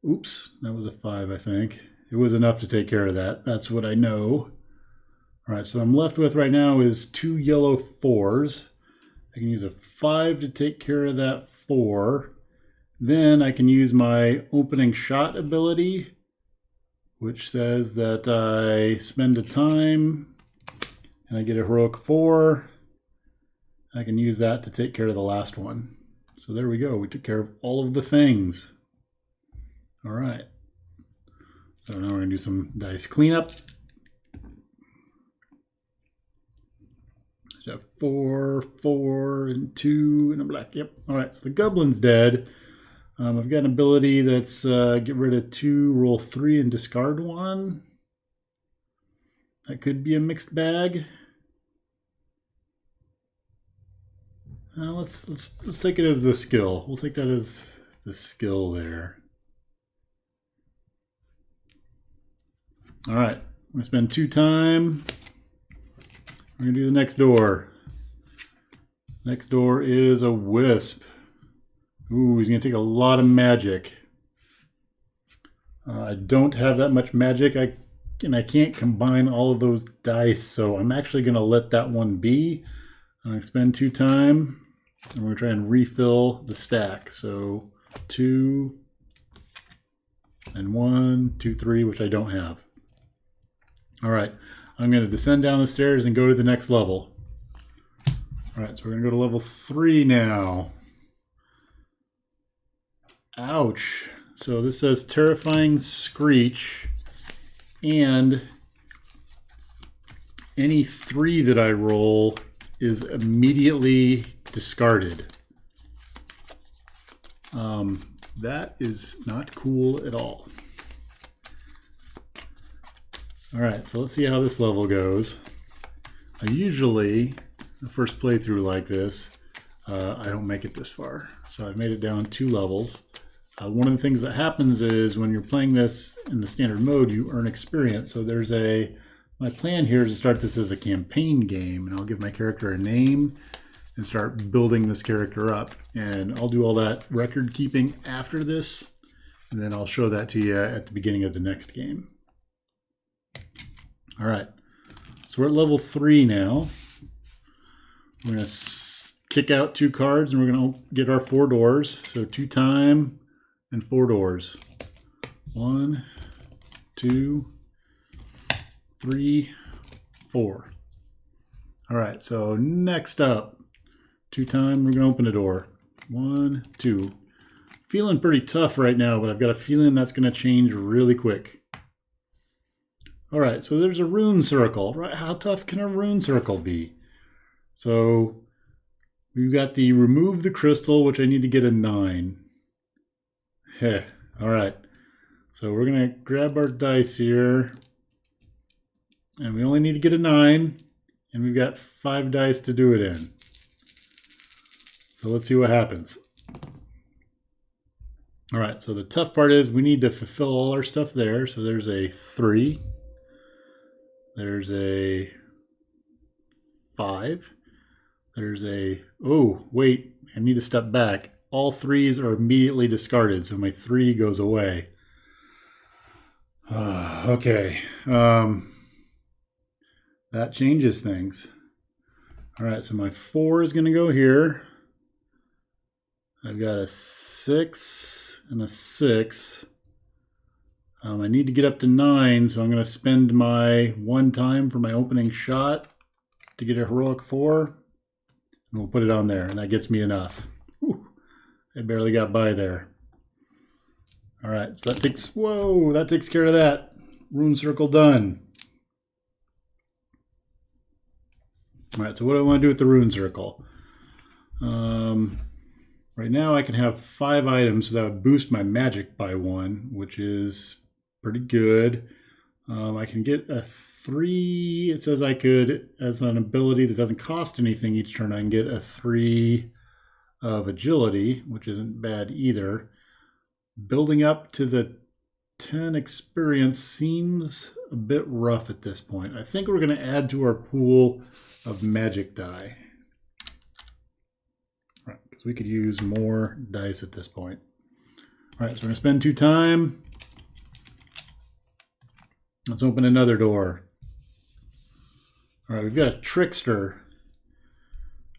Oops, that was a 5, I think. It was enough to take care of that. That's what I know. All right, so I'm left with right now is 2 yellow 4s. I can use a 5 to take care of that 4. Then I can use my opening shot ability, which says that I spend a time and I get a heroic 4. I can use that to take care of the last one. So there we go. We took care of all of the things. All right. So now we're going to do some dice cleanup. So 4, 4, and 2, and a black. Yep. All right. So the goblin's dead. I've got an ability that's get rid of 2, roll 3, and discard 1. That could be a mixed bag. Let's take it as the skill. We'll take that as the skill there. All right. I'm going to spend 2 time. We're going to do the next door. Next door is a wisp. Ooh, he's going to take a lot of magic. I don't have that much magic, and I can't combine all of those dice, so I'm actually going to let that one be. I'm going to spend 2 time, and we're going to try and refill the stack. So 2, and 1, 2, 3, which I don't have. All right, I'm going to descend down the stairs and go to the next level. All right, so we're going to go to level 3 now. Ouch. So this says Terrifying Screech, and any 3 that I roll is immediately discarded. That is not cool at all. All right, so let's see how this level goes. Usually, the first playthrough like this, I don't make it this far. So I've made it down 2 levels. One of the things that happens is when you're playing this in the standard mode, you earn experience. So there's my plan here is to start this as a campaign game, and I'll give my character a name and start building this character up. And I'll do all that record keeping after this. And then I'll show that to you at the beginning of the next game. All right, so we're at level 3 now. We're going to kick out 2 cards and we're going to get our 4 doors. So 2 time and 4 doors. 1, 2, 3, 4. All right, so next up, 2 time, we're going to open a door. 1, 2. Feeling pretty tough right now, but I've got a feeling that's going to change really quick. All right, so there's a rune circle. Right? How tough can a rune circle be? So we've got the remove the crystal, which I need to get a 9. Heh. All right, so we're going to grab our dice here. And we only need to get a 9. And we've got 5 dice to do it in. So let's see what happens. All right, so the tough part is we need to fulfill all our stuff there. So there's a 3. There's a 5. There's a, oh, wait, I need to step back. All 3s are immediately discarded, so my 3 goes away. Okay, that changes things. All right, so my 4 is going to go here. I've got a 6 and a 6. I need to get up to 9, so I'm going to spend my 1 time for my opening shot to get a heroic 4. And we'll put it on there, and that gets me enough. Whew, I barely got by there. All right, so that takes, whoa, that takes care of that. Rune circle done. All right, so what do I want to do with the rune circle? Right now I can have 5 items, so that would boost my magic by 1, which is pretty good. I can get a 3. It says I could, as an ability that doesn't cost anything each turn, I can get a 3 of agility, which isn't bad either. Building up to the 10 experience seems a bit rough at this point. I think we're going to add to our pool of magic die. Right, because we could use more dice at this point. All right, so we're going to spend 2 time. Let's open another door. All right, we've got a trickster.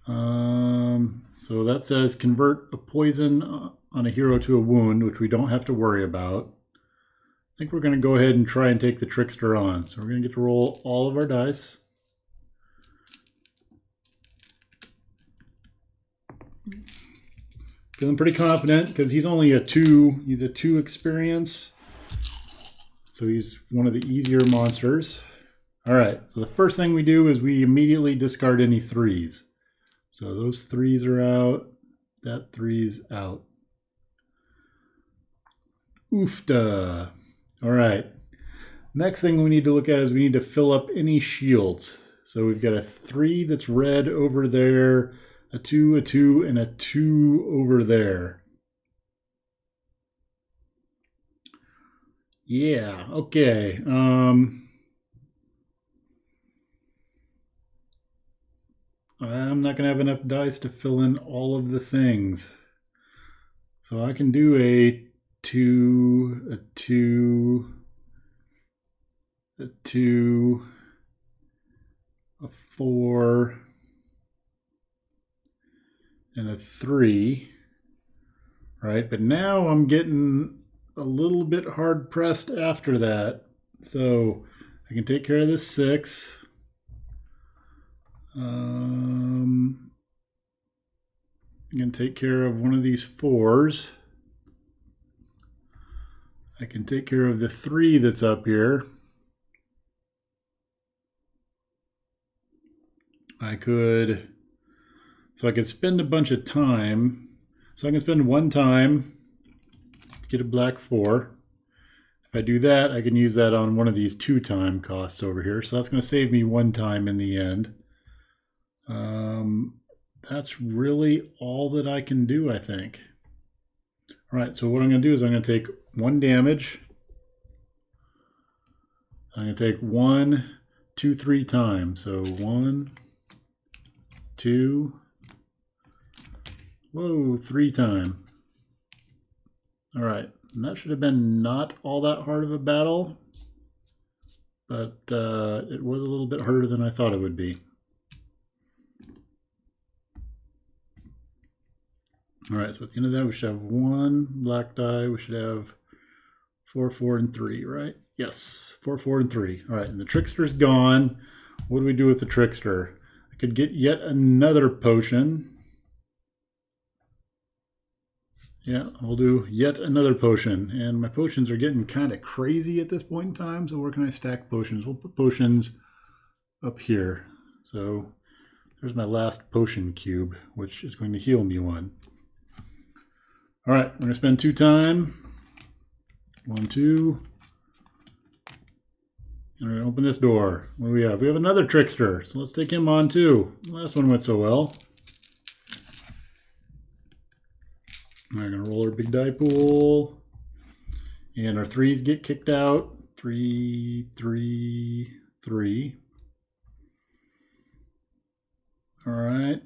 So that says convert a poison on a hero to a wound, which we don't have to worry about. I think we're going to go ahead and try and take the trickster on. So we're going to get to roll all of our dice. Feeling pretty confident because he's only a 2. He's a 2 experience. So he's one of the easier monsters. All right, so the first thing we do is we immediately discard any 3s. So those 3s are out. That 3's out. Oofta. All right. Next thing we need to look at is we need to fill up any shields. So we've got a 3 that's red over there, a 2, and a 2 over there. Yeah, okay. I'm not going to have enough dice to fill in all of the things. So I can do a 2, a 2, a 2, a 4, and a 3, right? But now I'm getting a little bit hard pressed after that. So I can take care of this 6. I can take care of one of these 4s. I can take care of the 3 that's up here. I could spend a bunch of time. So I can spend 1 time, get a black 4. If I do that, I can use that on one of these 2 time costs over here. So that's going to save me 1 time in the end. That's really all that I can do, I think. All right, so what I'm going to do is I'm going to take 1 damage. I'm going to take 1, 2, 3 times. So 1, 2, whoa, 3 times. All right, And that should have been not all that hard of a battle, but it was a little bit harder than I thought it would be. All right, so at the end of that, we should have 1 black die. We should have 4, 4, and 3, right? Yes, 4, 4, and 3. All right, and the trickster's gone. What do we do with the trickster? I could get yet another potion. Yeah, we'll do yet another potion. And my potions are getting kind of crazy at this point in time, so where can I stack potions? We'll put potions up here. So there's my last potion cube, which is going to heal me 1. All right, we're going to spend 2 time. 1, 2. And we're going to open this door. What do we have? We have another trickster, so let's take him on too. The last one went so well. We're going to roll our big die pool. And our 3s get kicked out. 3, 3, 3. All right.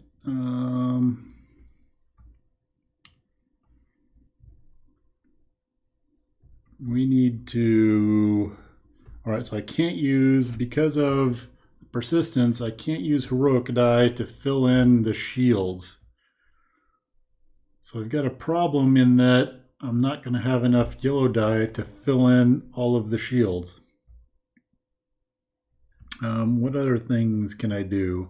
We need to... All right, so I can't use, because of persistence, I can't use heroic die to fill in the shields. So I've got a problem in that I'm not going to have enough yellow die to fill in all of the shields. What other things can I do?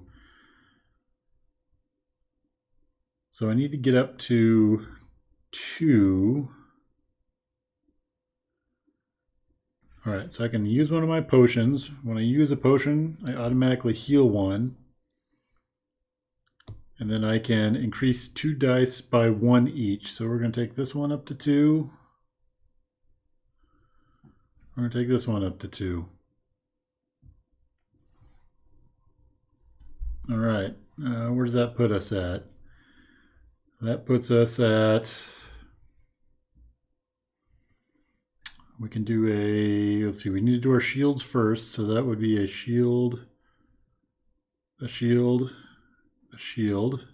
So I need to get up to 2. All right, so I can use one of my potions. When I use a potion, I automatically heal 1. And then I can increase 2 dice by 1 each. So we're going to take this one up to 2. We're going to take this one up to 2. All right, where does that put us at? That puts us at... We can do a, let's see, we need to do our shields first. So that would be a shield, a shield, a shield,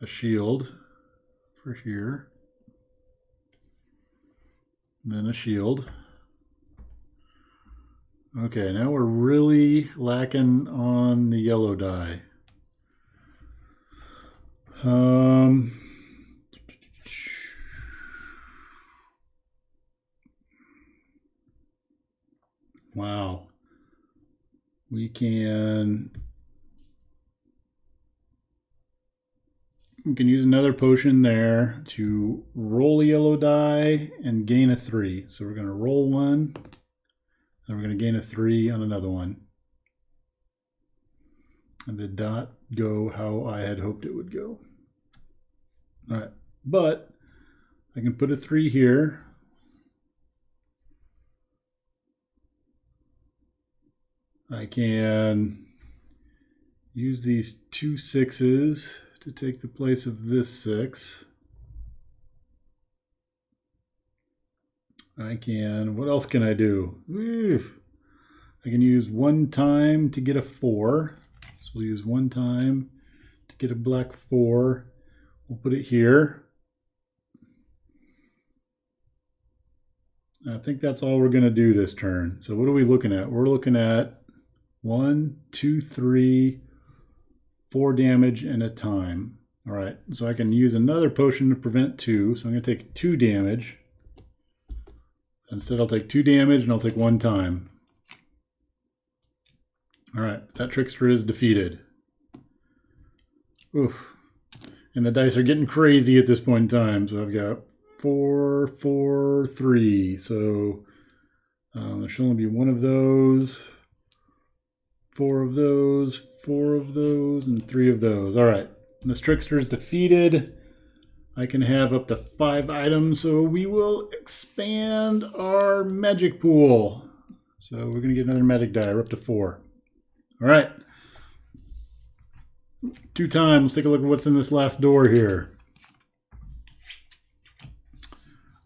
a shield for here. Then a shield. Okay, now we're really lacking on the yellow die. Wow. We can use another potion there to roll a yellow die and gain a 3. So we're going to roll 1, and we're going to gain a 3 on another one. And did not go how I had hoped it would go. All right, but I can put a 3 here. I can use these 2 6s to take the place of this 6. I can, what else can I do? I can use 1 time to get a 4. So we'll use 1 time to get a black 4. We'll put it here. I think that's all we're going to do this turn. So what are we looking at? We're looking at 1, 2, 3, 4 damage and a time. All right, so I can use another potion to prevent 2. So I'm going to take 2 damage. Instead, I'll take 2 damage and I'll take 1 time. All right, that trickster is defeated. Oof. And the dice are getting crazy at this point in time. So I've got 4, 4, 3. So there should only be 1 of those. 4 of those, 4 of those, and 3 of those. All right, this trickster is defeated. I can have up to 5 items, so we will expand our magic pool. So we're going to get another magic die. We're up to 4. All right. 2 times. Let's take a look at what's in this last door here.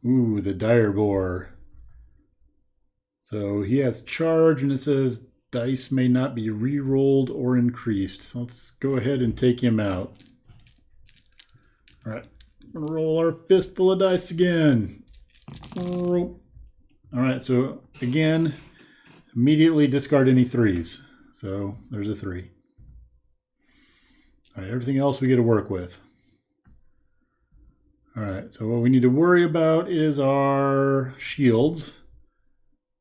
Ooh, the dire boar. So he has charge, and it says dice may not be re-rolled or increased. So let's go ahead and take him out. All right, we're gonna roll our fistful of dice again. All right, so again, immediately discard any 3s. So there's a 3. All right, everything else we get to work with. All right, so what we need to worry about is our shields.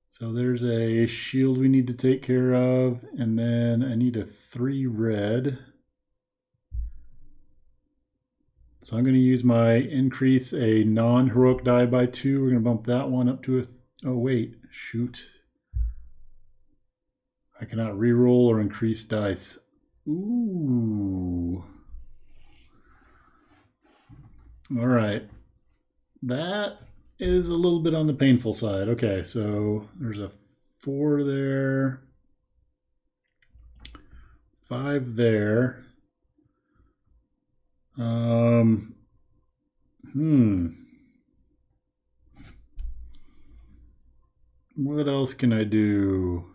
So there's a shield we need to take care of, and then I need a 3 red. So I'm going to use my increase a non-heroic die by 2. We're going to bump that one up to a... Oh, wait. Shoot. I cannot reroll or increase dice. Ooh. All right. That is a little bit on the painful side. Okay, so there's a 4 there. 5 there. What else can I do?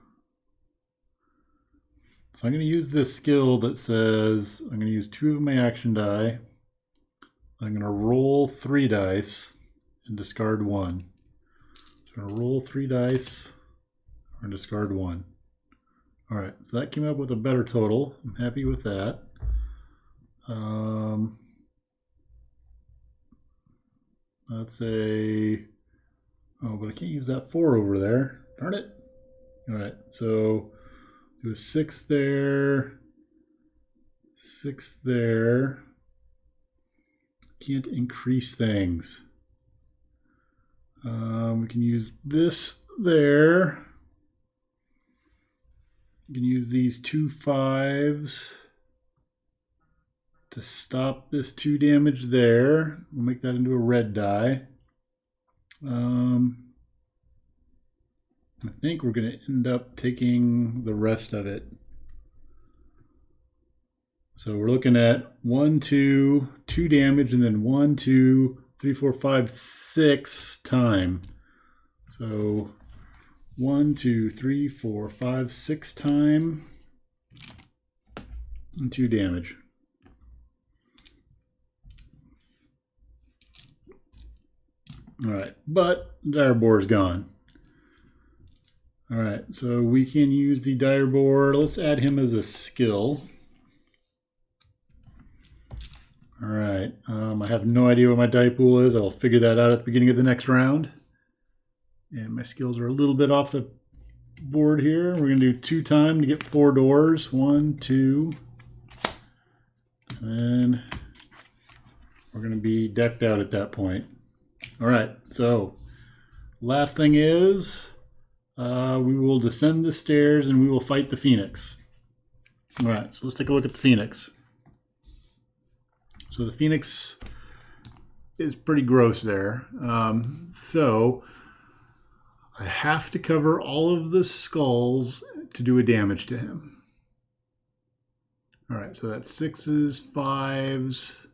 So I'm going to use this skill that says I'm going to use 2 of my action die. I'm going to roll 3 dice and discard 1. So I'm going to roll 3 dice and discard 1. All right, so that came up with a better total. I'm happy with that. That's a... Oh, but I can't use that 4 over there. Darn it. All right, so do a 6 there. 6 there. Can't increase things. We can use this there. We can use these 2 5s to stop this 2 damage there. We'll make that into a red die. I think we're going to end up taking the rest of it. So we're looking at 1, 2, 2 damage, and then 1, 2, 3, 4, 5, 6 time. So 1, 2, 3, 4, 5, 6 time, and 2 damage. All right, but the dire boar is gone. All right, so we can use the dire boar. Let's add him as a skill. All right, I have no idea what my die pool is. I'll figure that out at the beginning of the next round. And my skills are a little bit off the board here. We're going to do 2 time to get 4 doors. 1, 2. And then we're going to be decked out at that point. All right, so last thing is we will descend the stairs and we will fight the Phoenix. All right, so let's take a look at the Phoenix. So the Phoenix is pretty gross there. So I have to cover all of the skulls to do a damage to him. All right, so that's 6s, 5s.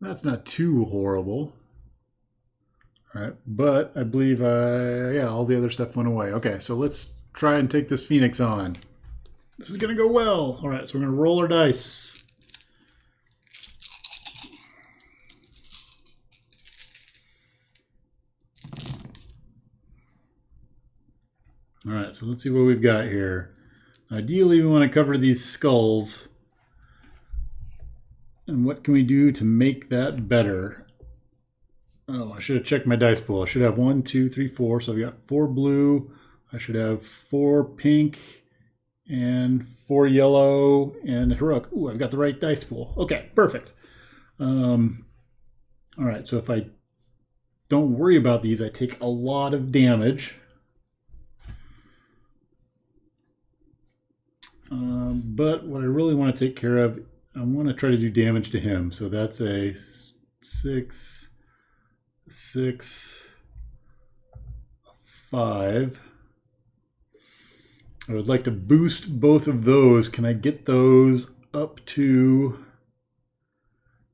That's not too horrible. All right, but I believe all the other stuff went away. Okay, so let's try and take this Phoenix on. This is gonna go well. All right, so we're gonna roll our dice. All right, so let's see what we've got here. Ideally, we want to cover these skulls. And what can we do to make that better? Oh, I should have checked my dice pool. I should have 1, 2, 3, 4. So I've got 4 blue. I should have 4 pink and 4 yellow and heroic. Ooh, I've got the right dice pool. Okay, perfect. All right, so if I don't worry about these, I take a lot of damage. But what I really want to take care of, I want to try to do damage to him. So that's a 6, 6, 5. I would like to boost both of those. Can I get those up to...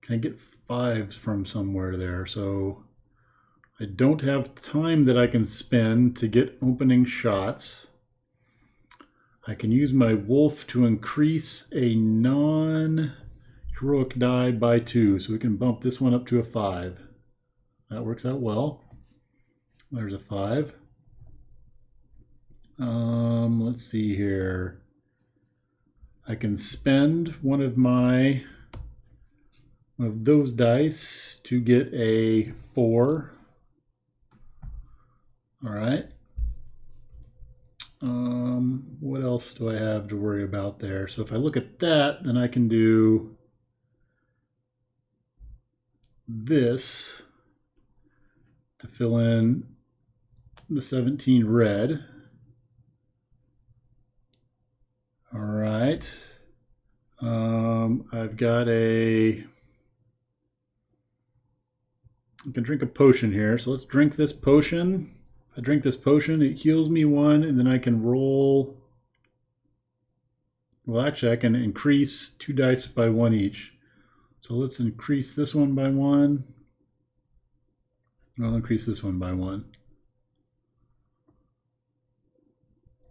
Can I get 5s from somewhere there? So I don't have time that I can spend to get opening shots. I can use my wolf to increase a non-heroic die by 2. So we can bump this one up to a 5. that works out well. There's a 5. Let's see here. I can spend one of those dice to get a 4. All right. What else do I have to worry about there? So if I look at that, then I can do this to fill in the 17 red. All right. I've got I can drink a potion here. So let's drink this potion. If I drink this potion, it heals me 1, and then I can roll. Well, actually, I can increase 2 dice by 1 each. So let's increase this one by 1. I'll increase this one by 1.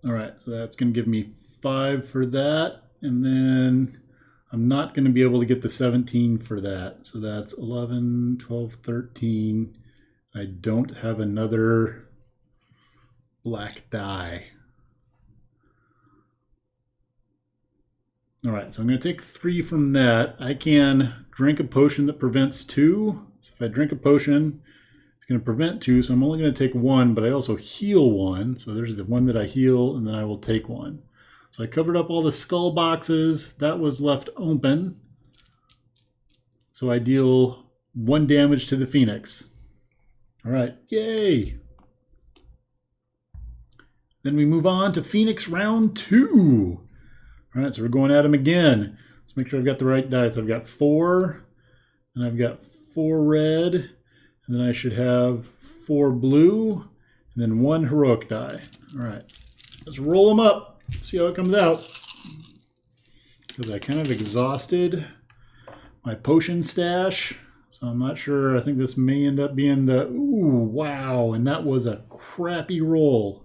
All right, so that's going to give me 5 for that. And then I'm not going to be able to get the 17 for that. So that's 11, 12, 13. I don't have another black die. All right, so I'm going to take 3 from that. I can drink a potion that prevents 2. So if I drink a potion, it's going to prevent 2, so I'm only going to take 1, but I also heal 1. So there's the 1 that I heal, and then I will take 1. So I covered up all the skull boxes. That was left open. So I deal 1 damage to the Phoenix. All right, yay! Then we move on to Phoenix round 2. All right, so we're going at him again. Let's make sure I've got the right dice. I've got 4, and I've got 4 red, and then I should have 4 blue, and then 1 heroic die. All right, let's roll them up. See how it comes out. Because I kind of exhausted my potion stash, so I'm not sure. I think this may end up being the, ooh, wow, and that was a crappy roll.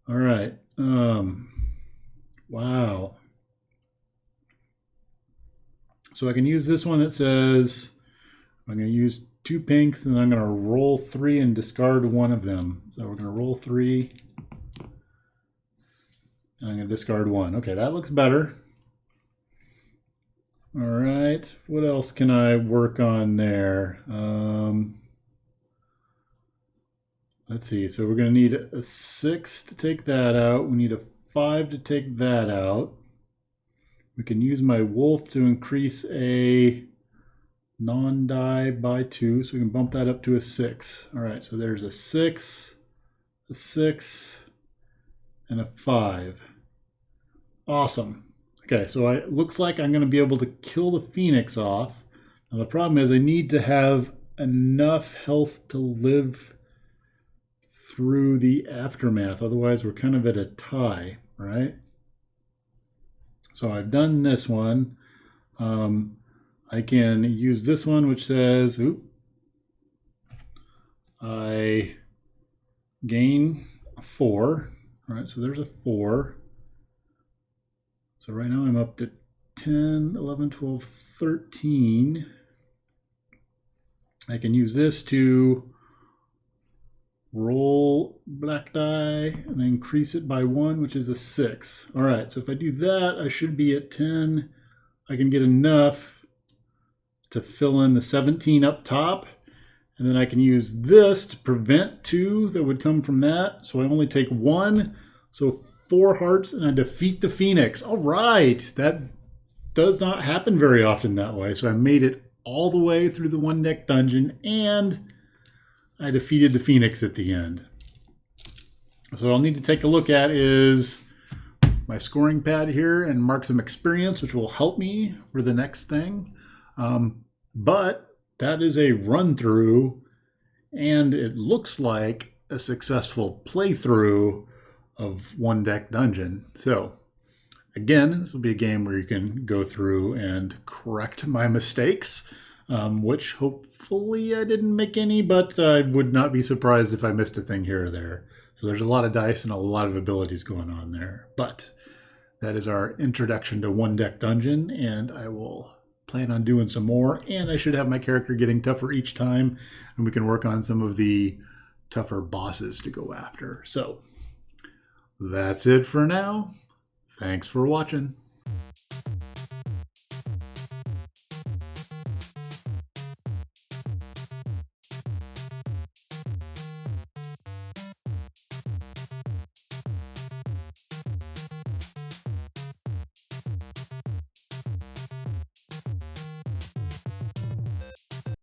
All right, wow. So I can use this one that says, I'm going to use 2 pinks, and then I'm going to roll 3 and discard 1 of them. So we're going to roll 3. I'm going to discard 1. Okay, that looks better. All right, what else can I work on there? Let's see, so we're going to need a 6 to take that out. We need a 5 to take that out. We can use my wolf to increase a non-die by 2, so we can bump that up to a 6. All right, so there's a 6, and a 5. Awesome. Okay, so it looks like I'm going to be able to kill the Phoenix off. Now the problem is I need to have enough health to live through the aftermath. Otherwise, we're kind of at a tie, right? So I've done this one. I can use this one, which says, I gain a 4. All right, so there's a 4. So right now I'm up to 10, 11, 12, 13. I can use this to roll black die and then increase it by 1, which is a 6. All right, so if I do that, I should be at 10. I can get enough to fill in the 17 up top. And then I can use this to prevent 2 that would come from that. So I only take 1. So 4 hearts and I defeat the Phoenix. All right, that does not happen very often that way. So I made it all the way through the 1-deck dungeon and I defeated the Phoenix at the end. So what I'll need to take a look at is my scoring pad here and mark some experience, which will help me for the next thing. But that is a run through and it looks like a successful playthrough of 1-deck dungeon. So again, this will be a game where you can go through and correct my mistakes, which hopefully I didn't make any, but I would not be surprised if I missed a thing here or there. So there's a lot of dice and a lot of abilities going on there. But that is our introduction to 1-deck dungeon, and I will plan on doing some more, and I should have my character getting tougher each time, and we can work on some of the tougher bosses to go after. So that's it for now. Thanks for watching.